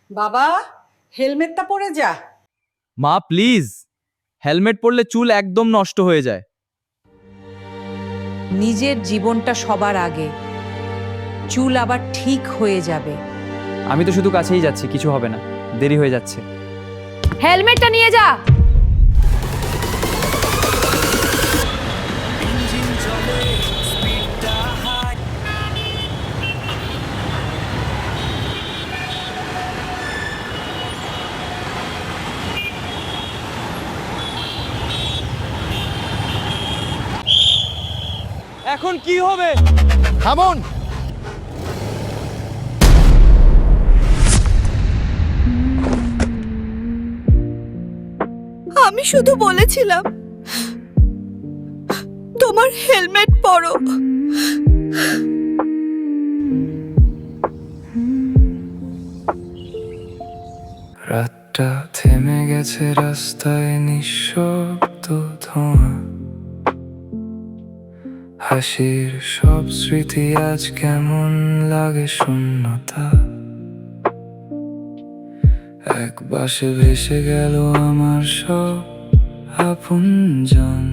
বাবা, হেলমেটটা পরে যা। মা প্লিজ, হেলমেট পরলে চুল একদম নষ্ট হয়ে যায়। নিজের জীবনটা সবার আগে, চুল আবার ঠিক হয়ে যাবে। আমি তো শুধু কাছেই যাচ্ছি, কিছু হবে না, দেরি হয়ে যাচ্ছে। হেলমেটটা নিয়ে যা। এখন কি হবে? থামুন। আমি শুধু বলেছিলাম তোমার হেলমেট পরো। রাতটা থেমে গেছে, রাস্তায় নিঃশব্দ ধোঁয়া, হাসির সব স্মৃতি আজ কেমন লাগে শূন্যতা। এক বাসে ভেসে গেল আমার সব আপনজন।